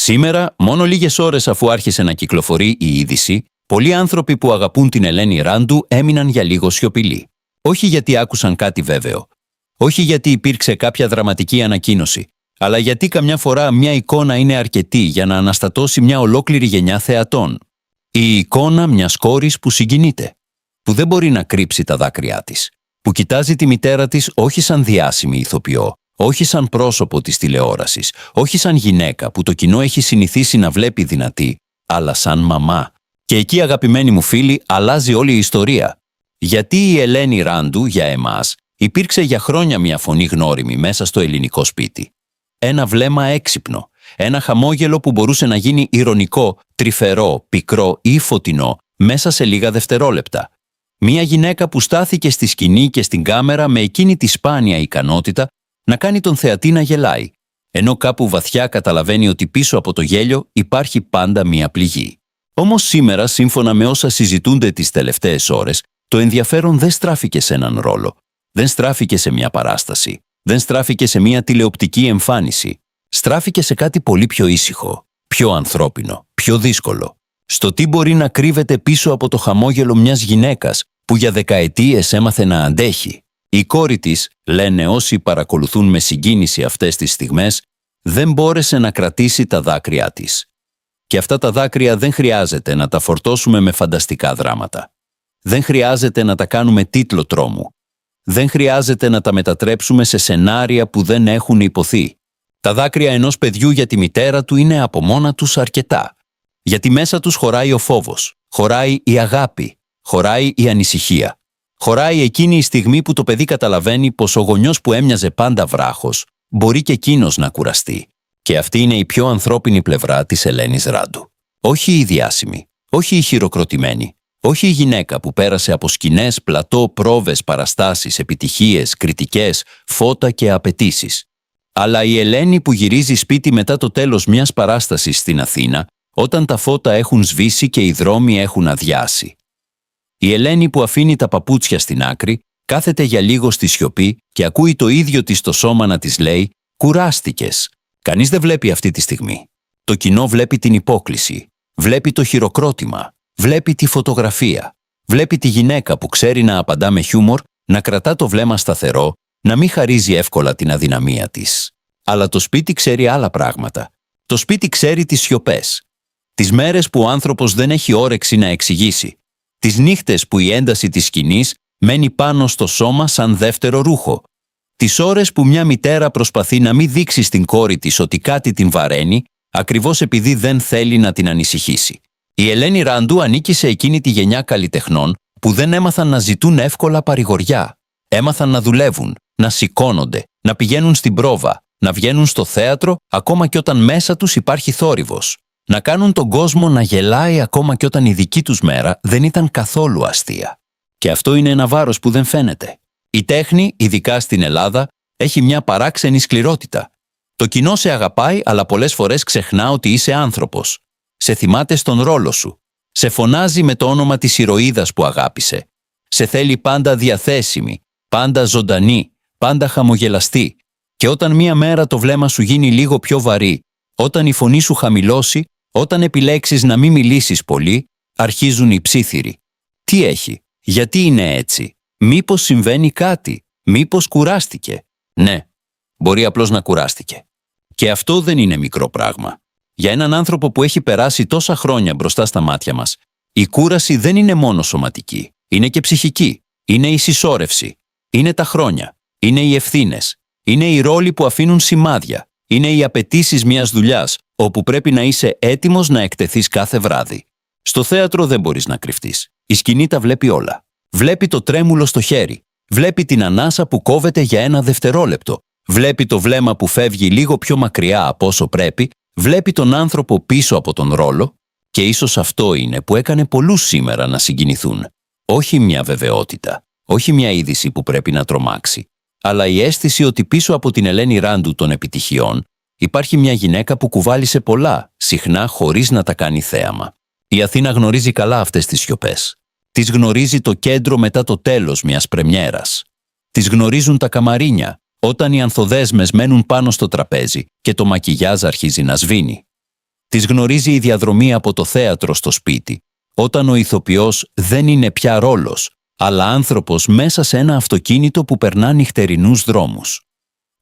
Σήμερα, μόνο λίγες ώρες αφού άρχισε να κυκλοφορεί η είδηση, πολλοί άνθρωποι που αγαπούν την Ελένη Ράντου έμειναν για λίγο σιωπηλοί. Όχι γιατί άκουσαν κάτι βέβαιο. Όχι γιατί υπήρξε κάποια δραματική ανακοίνωση. Αλλά γιατί καμιά φορά μια εικόνα είναι αρκετή για να αναστατώσει μια ολόκληρη γενιά θεατών. Η εικόνα μιας κόρης που συγκινείται. Που δεν μπορεί να κρύψει τα δάκρυά της. Που κοιτάζει τη μητέρα της όχι σαν διάσημη ηθοποιό. Όχι σαν πρόσωπο της τηλεόρασης, όχι σαν γυναίκα που το κοινό έχει συνηθίσει να βλέπει δυνατή, αλλά σαν μαμά. Και εκεί, αγαπημένοι μου φίλοι, αλλάζει όλη η ιστορία. Γιατί η Ελένη Ράντου, για εμάς, υπήρξε για χρόνια μια φωνή γνώριμη μέσα στο ελληνικό σπίτι. Ένα βλέμμα έξυπνο, ένα χαμόγελο που μπορούσε να γίνει ηρωνικό, τρυφερό, πικρό ή φωτεινό μέσα σε λίγα δευτερόλεπτα. Μια γυναίκα που στάθηκε στη σκηνή και στην κάμερα με εκείνη τη σπάνια ικανότητα να κάνει τον θεατή να γελάει, ενώ κάπου βαθιά καταλαβαίνει ότι πίσω από το γέλιο υπάρχει πάντα μία πληγή. Όμως σήμερα, σύμφωνα με όσα συζητούνται τις τελευταίες ώρες, το ενδιαφέρον δεν στράφηκε σε έναν ρόλο, δεν στράφηκε σε μια παράσταση, δεν στράφηκε σε μια τηλεοπτική εμφάνιση, στράφηκε σε κάτι πολύ πιο ήσυχο, πιο ανθρώπινο, πιο δύσκολο. Στο τι μπορεί να κρύβεται πίσω από το χαμόγελο μιας γυναίκας που για δεκαετίες έμαθε να αντέχει. Η κόρη της, λένε όσοι παρακολουθούν με συγκίνηση αυτές τις στιγμές, δεν μπόρεσε να κρατήσει τα δάκρυά της. Και αυτά τα δάκρυα δεν χρειάζεται να τα φορτώσουμε με φανταστικά δράματα. Δεν χρειάζεται να τα κάνουμε τίτλο τρόμου. Δεν χρειάζεται να τα μετατρέψουμε σε σενάρια που δεν έχουν υποθεί. Τα δάκρυα ενός παιδιού για τη μητέρα του είναι από μόνα τους αρκετά. Γιατί μέσα τους χωράει ο φόβος, χωράει η αγάπη, χωράει η ανησυχία. Χωράει εκείνη η στιγμή που το παιδί καταλαβαίνει πως ο γονιός που έμοιαζε πάντα βράχος μπορεί και εκείνος να κουραστεί. Και αυτή είναι η πιο ανθρώπινη πλευρά της Ελένης Ράντου. Όχι η διάσημη, όχι η χειροκροτημένη, όχι η γυναίκα που πέρασε από σκηνές, πλατό, πρόβες, παραστάσεις, επιτυχίες, κριτικές, φώτα και απαιτήσεις. Αλλά η Ελένη που γυρίζει σπίτι μετά το τέλος μιας παράστασης στην Αθήνα, όταν τα φώτα έχουν σβήσει και οι δρόμοι έχουν αδειάσει. Η Ελένη που αφήνει τα παπούτσια στην άκρη, κάθεται για λίγο στη σιωπή και ακούει το ίδιο της το σώμα να της λέει «Κουράστηκες». Κανείς δεν βλέπει αυτή τη στιγμή. Το κοινό βλέπει την υπόκλιση, βλέπει το χειροκρότημα, βλέπει τη φωτογραφία, βλέπει τη γυναίκα που ξέρει να απαντά με χιούμορ, να κρατά το βλέμμα σταθερό, να μην χαρίζει εύκολα την αδυναμία της. Αλλά το σπίτι ξέρει άλλα πράγματα. Το σπίτι ξέρει τις σιωπές. Τις μέρες που ο άνθρωπος δεν έχει όρεξη να εξηγήσει. Τις νύχτες που η ένταση της σκηνής μένει πάνω στο σώμα σαν δεύτερο ρούχο. Τις ώρες που μια μητέρα προσπαθεί να μην δείξει στην κόρη της ότι κάτι την βαραίνει, ακριβώς επειδή δεν θέλει να την ανησυχήσει. Η Ελένη Ράντου ανήκει σε εκείνη τη γενιά καλλιτεχνών που δεν έμαθαν να ζητούν εύκολα παρηγοριά. Έμαθαν να δουλεύουν, να σηκώνονται, να πηγαίνουν στην πρόβα, να βγαίνουν στο θέατρο ακόμα και όταν μέσα τους υπάρχει θόρυβος. Να κάνουν τον κόσμο να γελάει ακόμα και όταν η δική τους μέρα δεν ήταν καθόλου αστεία. Και αυτό είναι ένα βάρος που δεν φαίνεται. Η τέχνη, ειδικά στην Ελλάδα, έχει μια παράξενη σκληρότητα. Το κοινό σε αγαπάει, αλλά πολλές φορές ξεχνά ότι είσαι άνθρωπος. Σε θυμάται στον ρόλο σου. Σε φωνάζει με το όνομα της ηρωίδας που αγάπησε. Σε θέλει πάντα διαθέσιμη, πάντα ζωντανή, πάντα χαμογελαστή. Και όταν μία μέρα το βλέμμα σου γίνει λίγο πιο βαρύ, όταν η φωνή σου χαμηλώσει, όταν επιλέξεις να μην μιλήσεις πολύ, αρχίζουν οι ψίθυροι. Τι έχει, γιατί είναι έτσι, μήπως συμβαίνει κάτι, μήπως κουράστηκε. Ναι, μπορεί απλώς να κουράστηκε. Και αυτό δεν είναι μικρό πράγμα. Για έναν άνθρωπο που έχει περάσει τόσα χρόνια μπροστά στα μάτια μας, η κούραση δεν είναι μόνο σωματική, είναι και ψυχική. Είναι η συσσόρευση, είναι τα χρόνια, είναι οι ευθύνες, είναι οι ρόλοι που αφήνουν σημάδια, είναι οι απαιτήσεις μιας δουλειάς, όπου πρέπει να είσαι έτοιμος να εκτεθείς κάθε βράδυ. Στο θέατρο δεν μπορείς να κρυφτείς. Η σκηνή τα βλέπει όλα. Βλέπει το τρέμουλο στο χέρι. Βλέπει την ανάσα που κόβεται για ένα δευτερόλεπτο. Βλέπει το βλέμμα που φεύγει λίγο πιο μακριά από όσο πρέπει. Βλέπει τον άνθρωπο πίσω από τον ρόλο. Και ίσως αυτό είναι που έκανε πολλούς σήμερα να συγκινηθούν. Όχι μια βεβαιότητα. Όχι μια είδηση που πρέπει να τρομάξει. Αλλά η αίσθηση ότι πίσω από την Ελένη Ράντου των επιτυχιών υπάρχει μια γυναίκα που κουβάλισε πολλά, συχνά χωρίς να τα κάνει θέαμα. Η Αθήνα γνωρίζει καλά αυτές τις σιωπές. Τις γνωρίζει το κέντρο μετά το τέλος μιας πρεμιέρας. Τις γνωρίζουν τα καμαρίνια, όταν οι ανθοδέσμες μένουν πάνω στο τραπέζι και το μακιγιάζ αρχίζει να σβήνει. Τις γνωρίζει η διαδρομή από το θέατρο στο σπίτι, όταν ο ηθοποιός δεν είναι πια ρόλος, αλλά άνθρωπος μέσα σε ένα αυτοκίνητο που περνά νυχτερινούς δρόμους.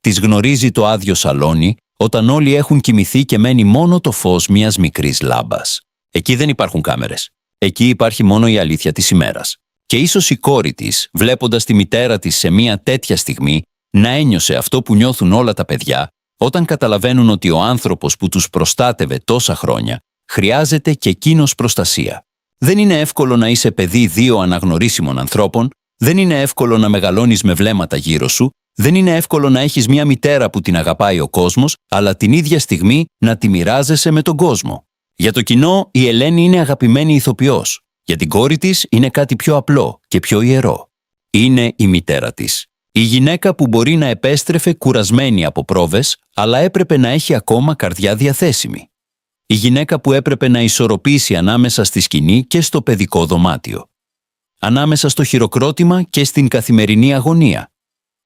Τις γνωρίζει το άδειο σαλόνι, όταν όλοι έχουν κοιμηθεί και μένει μόνο το φως μιας μικρής λάμπας. Εκεί δεν υπάρχουν κάμερες. Εκεί υπάρχει μόνο η αλήθεια της ημέρας. Και ίσως η κόρη της, βλέποντας τη μητέρα της σε μια τέτοια στιγμή, να ένιωσε αυτό που νιώθουν όλα τα παιδιά, όταν καταλαβαίνουν ότι ο άνθρωπος που τους προστάτευε τόσα χρόνια, χρειάζεται και εκείνος προστασία. Δεν είναι εύκολο να είσαι παιδί δύο αναγνωρίσιμων ανθρώπων, δεν είναι εύκολο να μεγαλώνεις με βλέμματα γύρω σου, δεν είναι εύκολο να έχεις μια μητέρα που την αγαπάει ο κόσμος, αλλά την ίδια στιγμή να τη μοιράζεσαι με τον κόσμο. Για το κοινό, η Ελένη είναι αγαπημένη ηθοποιός. Για την κόρη της είναι κάτι πιο απλό και πιο ιερό. Είναι η μητέρα της. Η γυναίκα που μπορεί να επέστρεφε κουρασμένη από πρόβες, αλλά έπρεπε να έχει ακόμα καρδιά διαθέσιμη. Η γυναίκα που έπρεπε να ισορροπήσει ανάμεσα στη σκηνή και στο παιδικό δωμάτιο. Ανάμεσα στο χειροκρότημα και στην καθημερινή αγωνία.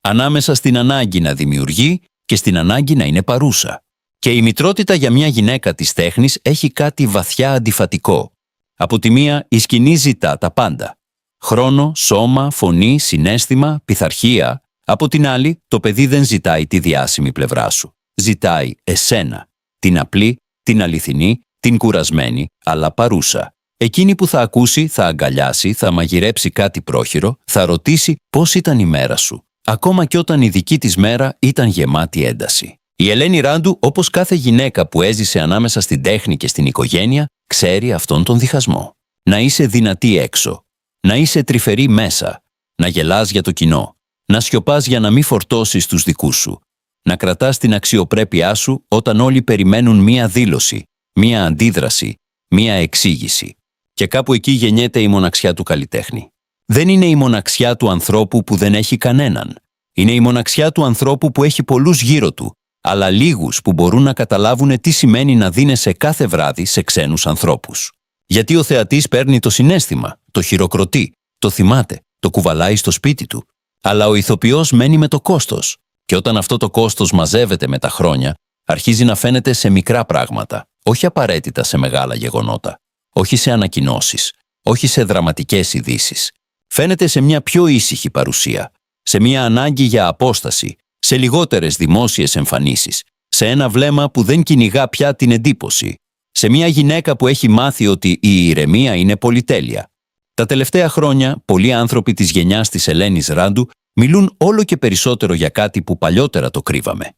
Ανάμεσα στην ανάγκη να δημιουργεί και στην ανάγκη να είναι παρούσα. Και η μητρότητα για μια γυναίκα της τέχνης έχει κάτι βαθιά αντιφατικό. Από τη μία, η σκηνή ζητά τα πάντα. Χρόνο, σώμα, φωνή, συναίσθημα, πειθαρχία. Από την άλλη, το παιδί δεν ζητάει τη διάσημη πλευρά σου. Ζητάει εσένα. Την απλή, την αληθινή, την κουρασμένη, αλλά παρούσα. Εκείνη που θα ακούσει, θα αγκαλιάσει, θα μαγειρέψει κάτι πρόχειρο, θα ρωτήσει πώς ήταν η μέρα σου. Ακόμα και όταν η δική της μέρα ήταν γεμάτη ένταση. Η Ελένη Ράντου, όπως κάθε γυναίκα που έζησε ανάμεσα στην τέχνη και στην οικογένεια, ξέρει αυτόν τον διχασμό. Να είσαι δυνατή έξω. Να είσαι τρυφερή μέσα. Να γελάς για το κοινό. Να σιωπάς για να μην φορτώσεις τους δικούς σου. Να κρατάς την αξιοπρέπειά σου όταν όλοι περιμένουν μία δήλωση, μία αντίδραση, μία εξήγηση. Και κάπου εκεί γεννιέται η μοναξιά του καλλιτέχνη. Δεν είναι η μοναξιά του ανθρώπου που δεν έχει κανέναν. Είναι η μοναξιά του ανθρώπου που έχει πολλούς γύρω του, αλλά λίγους που μπορούν να καταλάβουν τι σημαίνει να δίνεσαι κάθε βράδυ σε ξένους ανθρώπους. Γιατί ο θεατής παίρνει το συναίσθημα, το χειροκροτεί, το θυμάται, το κουβαλάει στο σπίτι του. Αλλά ο ηθοποιός μένει με το κόστος. Και όταν αυτό το κόστος μαζεύεται με τα χρόνια, αρχίζει να φαίνεται σε μικρά πράγματα, όχι απαραίτητα σε μεγάλα γεγονότα, όχι σε ανακοινώσεις, όχι σε δραματικές ειδήσεις. Φαίνεται σε μια πιο ήσυχη παρουσία, σε μια ανάγκη για απόσταση, σε λιγότερες δημόσιες εμφανίσεις, σε ένα βλέμμα που δεν κυνηγά πια την εντύπωση, σε μια γυναίκα που έχει μάθει ότι η ηρεμία είναι πολυτέλεια. Τα τελευταία χρόνια, πολλοί άνθρωποι της γενιάς της Ελένης Ράντου μιλούν όλο και περισσότερο για κάτι που παλιότερα το κρύβαμε.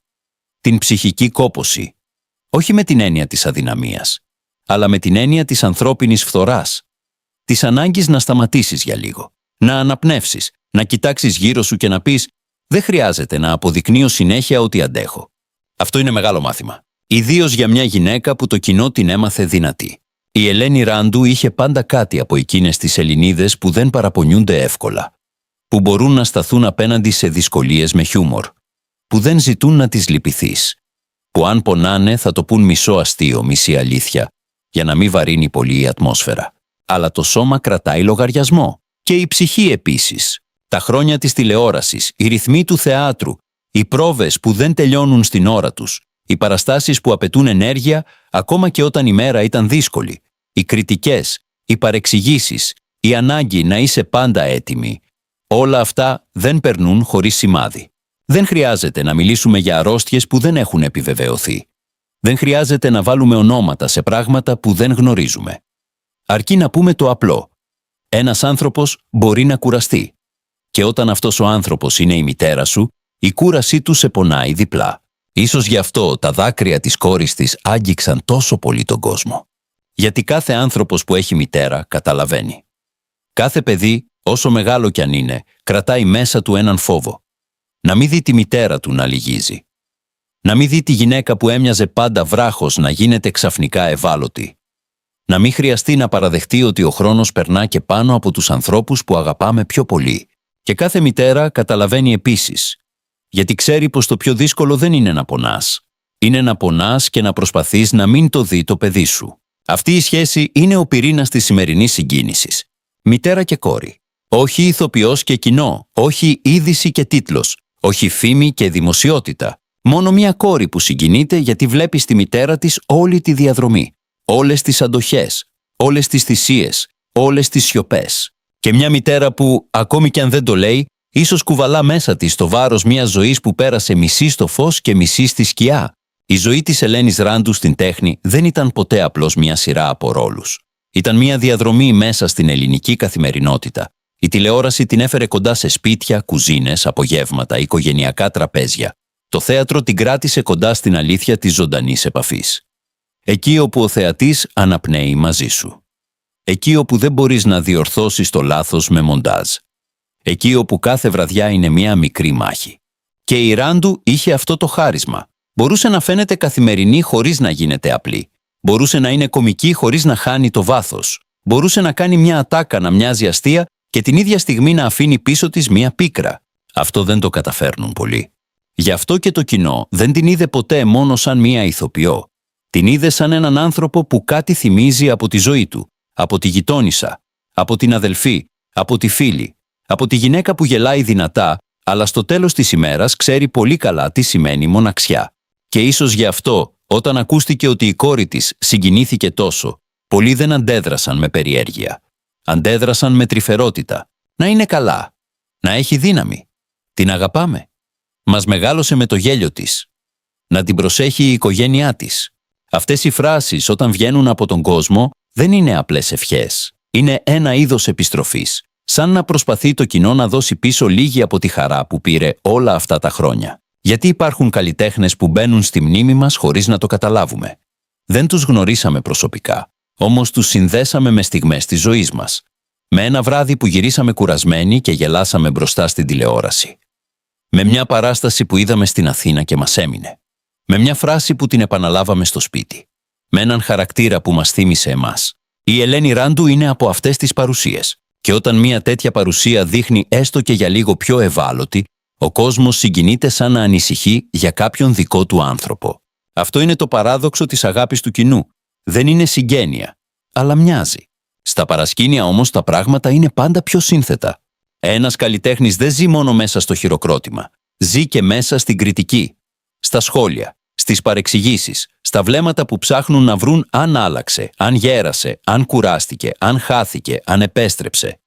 Την ψυχική κόπωση. Όχι με την έννοια της αδυναμίας, αλλά με την έννοια της ανθρώπινης φθοράς. Της ανάγκης να σταματήσεις για λίγο, να αναπνεύσεις, να κοιτάξεις γύρω σου και να πεις «Δεν χρειάζεται να αποδεικνύω συνέχεια ότι αντέχω». Αυτό είναι μεγάλο μάθημα. Ιδίως για μια γυναίκα που το κοινό την έμαθε δυνατή. Η Ελένη Ράντου είχε πάντα κάτι από εκείνες τις Ελληνίδες που δεν παραπονιούνται εύκολα, που μπορούν να σταθούν απέναντι σε δυσκολίες με χιούμορ, που δεν ζητούν να τις λυπηθείς, που αν πονάνε θα το πουν μισό αστείο, μισή αλήθεια, για να μην βαρύνει πολύ η ατμόσφαιρα. Αλλά το σώμα κρατάει λογαριασμό. Και η ψυχή επίσης. Τα χρόνια της τηλεόρασης, οι ρυθμοί του θεάτρου, οι πρόβες που δεν τελειώνουν στην ώρα τους, οι παραστάσεις που απαιτούν ενέργεια ακόμα και όταν η μέρα ήταν δύσκολη, οι κριτικές, οι παρεξηγήσεις, η ανάγκη να είσαι πάντα έτοιμη. Όλα αυτά δεν περνούν χωρίς σημάδι. Δεν χρειάζεται να μιλήσουμε για αρρώστιες που δεν έχουν επιβεβαιωθεί. Δεν χρειάζεται να βάλουμε ονόματα σε πράγματα που δεν γνωρίζουμε. Αρκεί να πούμε το απλό. Ένας άνθρωπος μπορεί να κουραστεί. Και όταν αυτός ο άνθρωπος είναι η μητέρα σου, η κούρασή του σε πονάει διπλά. Ίσως γι' αυτό τα δάκρυα της κόρης της άγγιξαν τόσο πολύ τον κόσμο. Γιατί κάθε άνθρωπος που έχει μητέρα καταλαβαίνει. Κάθε παιδί, όσο μεγάλο κι αν είναι, κρατάει μέσα του έναν φόβο. Να μην δει τη μητέρα του να λυγίζει. Να μην δει τη γυναίκα που έμοιαζε πάντα βράχος να γίνεται ξαφνικά ευάλωτη. Να μην χρειαστεί να παραδεχτεί ότι ο χρόνος περνά και πάνω από τους ανθρώπους που αγαπάμε πιο πολύ. Και κάθε μητέρα καταλαβαίνει επίσης. Γιατί ξέρει πως το πιο δύσκολο δεν είναι να πονάς. Είναι να πονάς και να προσπαθείς να μην το δει το παιδί σου. Αυτή η σχέση είναι ο πυρήνας της σημερινής συγκίνησης. Μητέρα και κόρη. Όχι ηθοποιός και κοινό. Όχι είδηση και τίτλος. Όχι φήμη και δημοσιότητα. Μόνο μια κόρη που συγκινείται γιατί βλέπει στη μητέρα της όλη τη διαδρομή, όλες τις αντοχές, όλες τις θυσίες, όλες τις σιωπές. Και μια μητέρα που, ακόμη κι αν δεν το λέει, ίσως κουβαλά μέσα της το βάρος μιας ζωής που πέρασε μισή στο φως και μισή στη σκιά. Η ζωή της Ελένης Ράντου στην τέχνη δεν ήταν ποτέ απλώς μια σειρά από ρόλους. Ήταν μια διαδρομή μέσα στην ελληνική καθημερινότητα. Η τηλεόραση την έφερε κοντά σε σπίτια, κουζίνες, απογεύματα, οικογενειακά τραπέζια. Το θέατρο την κράτησε κοντά στην αλήθεια της ζωντανής επαφής. Εκεί όπου ο θεατής αναπνέει μαζί σου. Εκεί όπου δεν μπορείς να διορθώσεις το λάθος με μοντάζ. Εκεί όπου κάθε βραδιά είναι μια μικρή μάχη. Και η Ράντου είχε αυτό το χάρισμα. Μπορούσε να φαίνεται καθημερινή χωρίς να γίνεται απλή. Μπορούσε να είναι κωμική χωρίς να χάνει το βάθος. Μπορούσε να κάνει μια ατάκα να μοιάζει αστεία και την ίδια στιγμή να αφήνει πίσω της μια πίκρα. Αυτό δεν το καταφέρνουν πολλοί. Γι' αυτό και το κοινό δεν την είδε ποτέ μόνο σαν μια ηθοποιό. Την είδε σαν έναν άνθρωπο που κάτι θυμίζει από τη ζωή του, από τη γειτόνισσα, από την αδελφή, από τη φίλη, από τη γυναίκα που γελάει δυνατά, αλλά στο τέλος της ημέρας ξέρει πολύ καλά τι σημαίνει μοναξιά. Και ίσως γι' αυτό, όταν ακούστηκε ότι η κόρη της συγκινήθηκε τόσο, πολλοί δεν αντέδρασαν με περιέργεια. Αντέδρασαν με τρυφερότητα. Να είναι καλά. Να έχει δύναμη. Την αγαπάμε. Μας μεγάλωσε με το γέλιο της. Να την προσέχει η οικογένειά της. Αυτές οι φράσεις όταν βγαίνουν από τον κόσμο δεν είναι απλές ευχές. Είναι ένα είδος επιστροφής. Σαν να προσπαθεί το κοινό να δώσει πίσω λίγη από τη χαρά που πήρε όλα αυτά τα χρόνια. Γιατί υπάρχουν καλλιτέχνες που μπαίνουν στη μνήμη μας χωρίς να το καταλάβουμε. Δεν τους γνωρίσαμε προσωπικά, όμως τους συνδέσαμε με στιγμές της ζωής μας. Με ένα βράδυ που γυρίσαμε κουρασμένοι και γελάσαμε μπροστά στην τηλεόραση. Με μια παράσταση που είδαμε στην Αθήνα και μας έμεινε. Με μια φράση που την επαναλάβαμε στο σπίτι. Με έναν χαρακτήρα που μας θύμισε εμάς. Η Ελένη Ράντου είναι από αυτές τις παρουσίες. Και όταν μια τέτοια παρουσία δείχνει έστω και για λίγο πιο ευάλωτη, ο κόσμος συγκινείται σαν να ανησυχεί για κάποιον δικό του άνθρωπο. Αυτό είναι το παράδοξο της αγάπης του κοινού. Δεν είναι συγγένεια, αλλά μοιάζει. Στα παρασκήνια όμως τα πράγματα είναι πάντα πιο σύνθετα. Ένας καλλιτέχνης δεν ζει μόνο μέσα στο χειροκρότημα. Ζει και μέσα στην κριτική, στα σχόλια, στις παρεξηγήσεις, στα βλέμματα που ψάχνουν να βρουν αν άλλαξε, αν γέρασε, αν κουράστηκε, αν χάθηκε, αν επέστρεψε.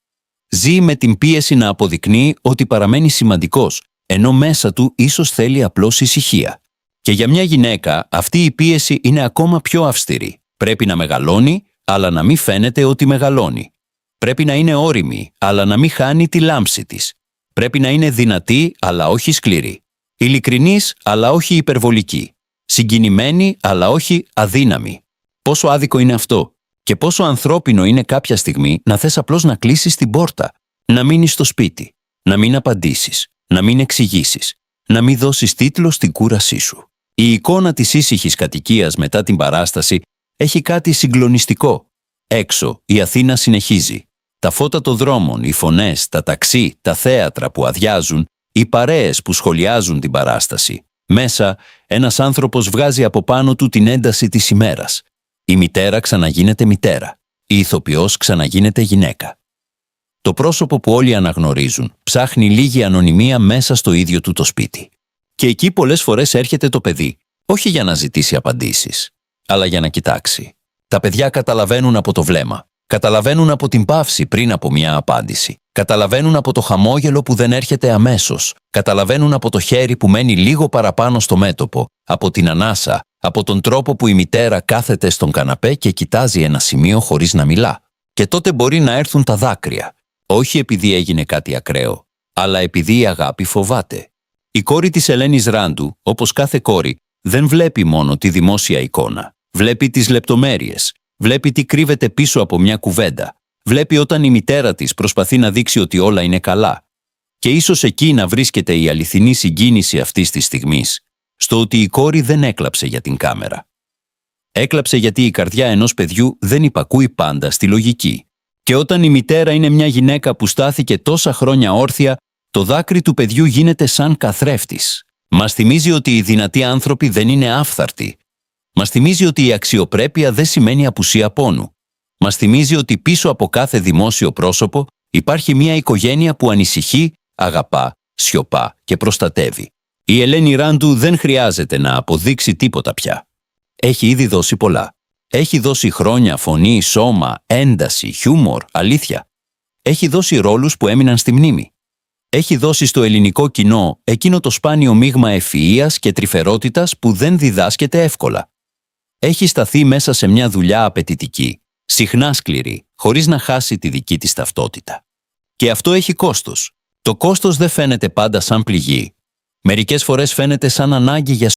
Ζει με την πίεση να αποδεικνύει ότι παραμένει σημαντικός, ενώ μέσα του ίσως θέλει απλώς ησυχία. Και για μια γυναίκα αυτή η πίεση είναι ακόμα πιο αυστηρή. Πρέπει να μεγαλώνει, αλλά να μην φαίνεται ότι μεγαλώνει. Πρέπει να είναι ώριμη, αλλά να μην χάνει τη λάμψη της. Πρέπει να είναι δυνατή, αλλά όχι σκληρή. Ειλικρινής, αλλά όχι υπερβολική. Συγκινημένη, αλλά όχι αδύναμη. Πόσο άδικο είναι αυτό. Και πόσο ανθρώπινο είναι κάποια στιγμή να θες απλώς να κλείσεις την πόρτα, να μείνεις στο σπίτι, να μην απαντήσεις, να μην εξηγήσεις, να μην δώσεις τίτλο στην κούρασή σου. Η εικόνα της ήσυχης κατοικίας μετά την παράσταση έχει κάτι συγκλονιστικό. Έξω η Αθήνα συνεχίζει. Τα φώτα των δρόμων, οι φωνές, τα ταξί, τα θέατρα που αδειάζουν, οι παρέες που σχολιάζουν την παράσταση. Μέσα ένας άνθρωπος βγάζει από πάνω του την ένταση της ημέρας. Η μητέρα ξαναγίνεται μητέρα. Η ηθοποιός ξαναγίνεται γυναίκα. Το πρόσωπο που όλοι αναγνωρίζουν ψάχνει λίγη ανωνυμία μέσα στο ίδιο του το σπίτι. Και εκεί πολλές φορές έρχεται το παιδί, όχι για να ζητήσει απαντήσεις, αλλά για να κοιτάξει. Τα παιδιά καταλαβαίνουν από το βλέμμα, καταλαβαίνουν από την παύση πριν από μια απάντηση, καταλαβαίνουν από το χαμόγελο που δεν έρχεται αμέσως, καταλαβαίνουν από το χέρι που μένει λίγο παραπάνω στο μέτωπο, από την ανάσα, από τον τρόπο που η μητέρα κάθεται στον καναπέ και κοιτάζει ένα σημείο χωρίς να μιλά. Και τότε μπορεί να έρθουν τα δάκρυα, όχι επειδή έγινε κάτι ακραίο, αλλά επειδή η αγάπη φοβάται. Η κόρη της Ελένης Ράντου, όπως κάθε κόρη, δεν βλέπει μόνο τη δημόσια εικόνα. Βλέπει τις λεπτομέρειες, βλέπει τι κρύβεται πίσω από μια κουβέντα, βλέπει όταν η μητέρα της προσπαθεί να δείξει ότι όλα είναι καλά. Και ίσως εκεί να βρίσκεται η αληθινή συγκίνηση αυτής της στιγμής, στο ότι η κόρη δεν έκλαψε για την κάμερα. Έκλαψε γιατί η καρδιά ενός παιδιού δεν υπακούει πάντα στη λογική. Και όταν η μητέρα είναι μια γυναίκα που στάθηκε τόσα χρόνια όρθια, το δάκρυ του παιδιού γίνεται σαν καθρέφτης. Μας θυμίζει ότι οι δυνατοί άνθρωποι δεν είναι άφθαρτοι. Μας θυμίζει ότι η αξιοπρέπεια δεν σημαίνει απουσία πόνου. Μας θυμίζει ότι πίσω από κάθε δημόσιο πρόσωπο υπάρχει μια οικογένεια που ανησυχεί, αγαπά, σιωπά και προστατεύει. Η Ελένη Ράντου δεν χρειάζεται να αποδείξει τίποτα πια. Έχει ήδη δώσει πολλά. Έχει δώσει χρόνια, φωνή, σώμα, ένταση, χιούμορ, αλήθεια. Έχει δώσει ρόλους που έμειναν στη μνήμη. Έχει δώσει στο ελληνικό κοινό εκείνο το σπάνιο μείγμα ευφυΐας και τρυφερότητας που δεν διδάσκεται εύκολα. Έχει σταθεί μέσα σε μια δουλειά απαιτητική, συχνά σκληρή, χωρίς να χάσει τη δική της ταυτότητα. Και αυτό έχει κόστος. Το κόστος δεν φαίνεται πάντα σαν πληγή. Μερικές φορές φαίνεται σαν ανάγκη για